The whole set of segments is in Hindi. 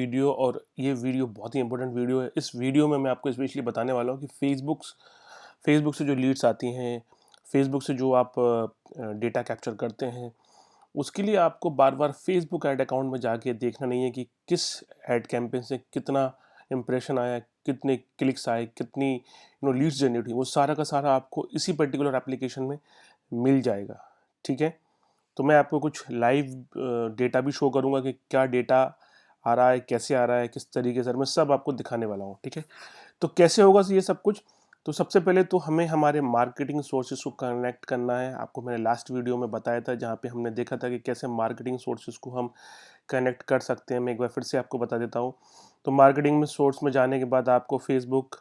वीडियो, और ये वीडियो बहुत ही इंपॉर्टेंट वीडियो है। इस वीडियो में मैं आपको स्पेशली बताने वाला हूँ कि फेसबुक से जो लीड्स आती हैं, फेसबुक से जो आप डेटा कैप्चर करते हैं, उसके लिए आपको बार बार फेसबुक ऐड अकाउंट में जाके देखना नहीं है कि किस ऐड कैंपेन से कितना इम्प्रेशन आया, कितने क्लिक्स आए, कितनी लीड्स जनरेट हुई। वो सारा का सारा आपको इसी पर्टिकुलर एप्लीकेशन में मिल जाएगा। ठीक है, तो मैं आपको कुछ लाइव डेटा भी शो करूंगा कि क्या डेटा आ रहा है, कैसे आ रहा है, किस तरीके से, मैं सब आपको दिखाने वाला हूँ। ठीक है, तो कैसे होगा ये सब कुछ? तो सबसे पहले तो हमें हमारे मार्केटिंग सोर्सेज को कनेक्ट करना है। आपको मैंने लास्ट वीडियो में बताया था, जहाँ पे हमने देखा था कि कैसे मार्केटिंग सोर्सेज को हम कनेक्ट कर सकते हैं। मैं एक बार फिर से आपको बता देता हूँ। तो मार्केटिंग में सोर्स में जाने के बाद आपको फेसबुक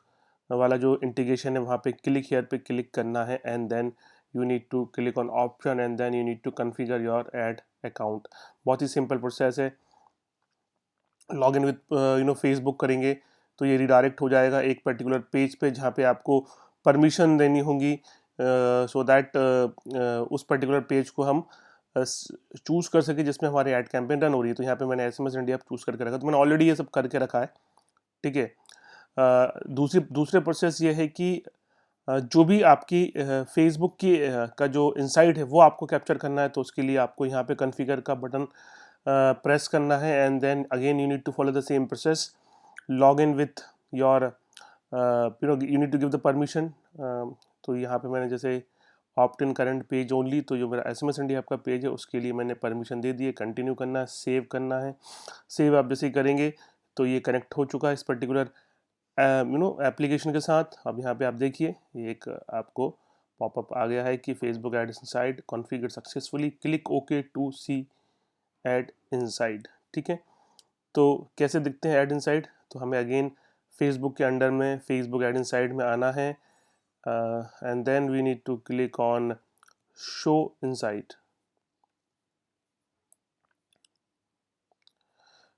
वाला जो इंटीग्रेशन है वहाँ पे क्लिक हियर पे क्लिक करना है, and then you need to click on option and then you need to configure your ad account। बहुत ही सिंपल प्रोसेस है। लॉग इन विद फेसबुक करेंगे तो ये रिडायरेक्ट हो जाएगा एक पर्टिकुलर पेज पे, जहाँ पे आपको परमिशन देनी होगी सो दैट उस पर्टिकुलर पेज को हम चूज कर सके जिसमें हमारी एड कैंपेन रन हो रही है। तो यहाँ पे मैंने SMS इंडिया चूज करके रखा, तो मैंने ऑलरेडी ये सब करके रखा है। ठीक है, दूसरे प्रोसेस ये है कि जो भी आपकी फेसबुक की का जो इनसाइट है वो आपको कैप्चर करना है। तो उसके लिए आपको यहाँ पे कॉन्फ़िगर का बटन प्रेस करना है, and then again you need to follow the same process, log in with your you need to give the permission. तो यहाँ पे मैंने जैसे opt in current page only, तो जो मेरा SMS इंडिया आपका पेज है उसके लिए मैंने परमिशन दे दी है। कंटिन्यू करना है, सेव करना है। सेव आप जैसे ही करेंगे तो ये कनेक्ट हो चुका है इस पर्टिकुलर एप्लीकेशन के साथ। अब यहाँ पे आप देखिए ये एक आपको पॉपअप आ गया है कि Facebook ad inside configure successfully, click okay to see ad inside. ठीक है, तो कैसे दिखते हैं एड इनसाइड? तो हमें अगेन फेसबुक के अंडर में फेसबुक एड इनसाइड में आना है, and then we need to click on show inside.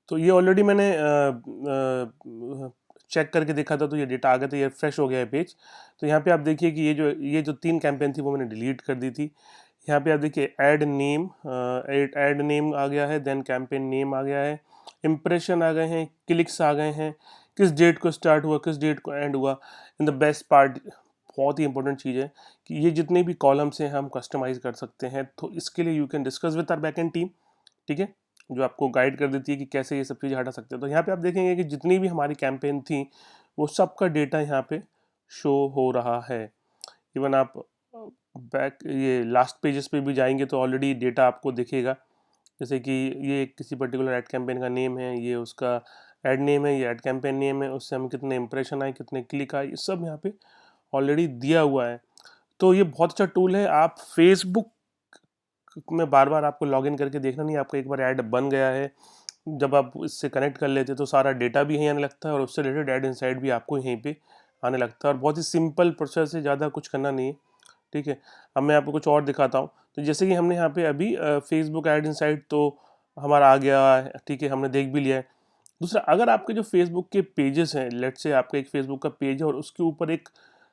तो ये ऑलरेडी मैंने चेक करके देखा था, तो ये डेटा आ गया था, ये फ्रेश हो गया है पेज। तो यहाँ पे आप देखिए कि ये जो 3 कैंपेन थी वो मैंने डिलीट कर दी थी। यहाँ पे आप देखिए ऐड नेम आ गया है, देन कैंपेन नेम आ गया है, इम्प्रेशन आ गए हैं, क्लिक्स आ गए हैं, किस डेट को स्टार्ट हुआ, किस डेट को एंड हुआ। इन द बेस्ट पार्ट, बहुत ही इंपॉर्टेंट चीज़ है कि ये जितने भी कॉलम्स हैं हम कस्टमाइज़ कर सकते हैं। तो इसके लिए you can discuss with our backend team. ठीक है, जो आपको गाइड कर देती है कि कैसे ये सब चीज़ें हटा सकते हैं। तो यहाँ पे आप देखेंगे कि जितनी भी हमारी कैंपेन थी वो सब का डेटा यहाँ पे शो हो रहा है। इवन आप बैक ये लास्ट पेजेस पे भी जाएंगे तो ऑलरेडी डेटा आपको दिखेगा, जैसे कि ये किसी पर्टिकुलर एड कैंपेन का नेम है, ये उसका एड नेम है, ये एड कैंपेन नेम है, उससे हमें कितने इंप्रेशन आए, कितने क्लिक आए, ये सब यहाँ पे ऑलरेडी दिया हुआ है। तो ये बहुत अच्छा टूल है। आप फेसबुक में बार बार आपको लॉगिन करके देखना नहीं, आपका एक बार ऐड बन गया है, जब आप इससे कनेक्ट कर लेते तो सारा डेटा भी यहीं आने लगता है और उससे रिलेटेड ऐड इनसाइड भी आपको यहीं पे आने लगता है, और बहुत ही सिंपल प्रोसेस है, ज़्यादा कुछ करना नहीं है। ठीक है, अब मैं आपको कुछ और दिखाता हूँ। तो जैसे कि हमने यहाँ पे अभी फेसबुक ऐड इनसाइड तो हमारा आ गया है। ठीक है, हमने देख भी लिया है। दूसरा, अगर आपके जो फेसबुक के पेजेस हैं, लेट से आपका एक फेसबुक का पेज है और उसके ऊपर एक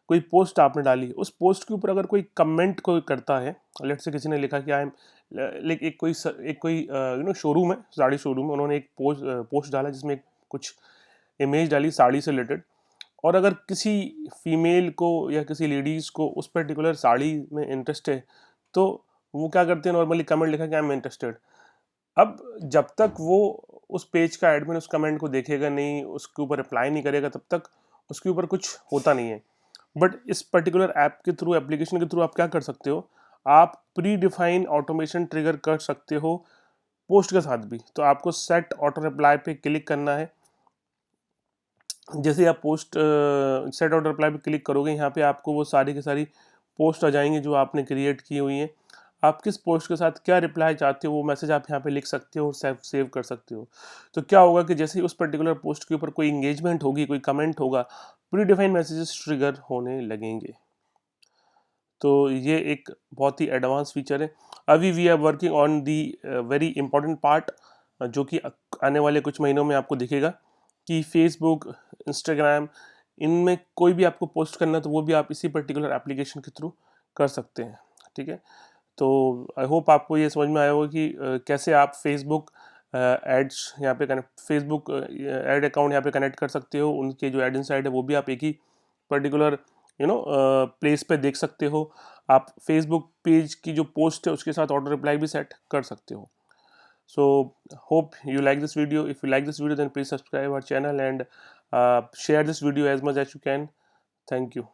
कोई पोस्ट आपने डाली, उस पोस्ट के ऊपर अगर कोई कमेंट कोई करता है, लेट से किसी ने लिखा कि आई एम लाइक एक कोई शोरूम है, साड़ी शोरूम है, उन्होंने एक पोस्ट डाला जिसमें कुछ इमेज डाली साड़ी से रिलेटेड, और अगर किसी फीमेल को या किसी लेडीज़ को उस पर्टिकुलर साड़ी में इंटरेस्ट है, तो वो क्या करते हैं, नॉर्मली कमेंट लिखा कि आई एम इंटरेस्टेड। अब जब तक वो उस पेज का एडमिन उस कमेंट को देखेगा नहीं, उसके ऊपर रिप्लाई नहीं करेगा, तब तक उसके ऊपर कुछ होता नहीं है। बट इस पर्टिकुलर ऐप के थ्रू, एप्लीकेशन के थ्रू आप क्या कर सकते हो, आप प्री डिफाइन ऑटोमेशन ट्रिगर कर सकते हो पोस्ट के साथ भी। तो आपको सेट ऑटो रिप्लाई पे क्लिक करना है। जैसे आप पोस्ट सेट ऑटो रिप्लाई पे क्लिक करोगे, यहाँ पे आपको वो सारी की सारी पोस्ट आ जाएंगी जो आपने क्रिएट की हुई हैं। आप किस पोस्ट के साथ क्या रिप्लाई चाहते हो वो मैसेज आप यहाँ पे लिख सकते हो और सेव कर सकते हो। तो क्या होगा कि जैसे ही उस पर्टिकुलर पोस्ट के ऊपर कोई इंगेजमेंट होगी, कोई कमेंट होगा, प्री डिफाइंड मैसेजेस ट्रिगर होने लगेंगे। तो ये एक बहुत ही एडवांस फीचर है। अभी we are working on the very important part, जो कि आने वाले कुछ महीनों में आपको दिखेगा कि फेसबुक, इंस्टाग्राम, इनमें कोई भी आपको पोस्ट करना है तो वो भी आप इसी पर्टिकुलर एप्लीकेशन के थ्रू कर सकते हैं। ठीक है, तो आई होप आपको ये समझ में आया होगा कि कैसे आप फेसबुक एड्स यहाँ पे कनेक्ट, फेसबुक एड अकाउंट यहाँ पे कनेक्ट कर सकते हो, उनके जो एड इनसाइड है वो भी आप एक ही पर्टिकुलर प्लेस पे देख सकते हो। आप फेसबुक पेज की जो पोस्ट है उसके साथ ऑटो रिप्लाई भी सेट कर सकते हो। So hope you like this video. If you like this video, then please subscribe our channel and share this video as much as you can. Thank you.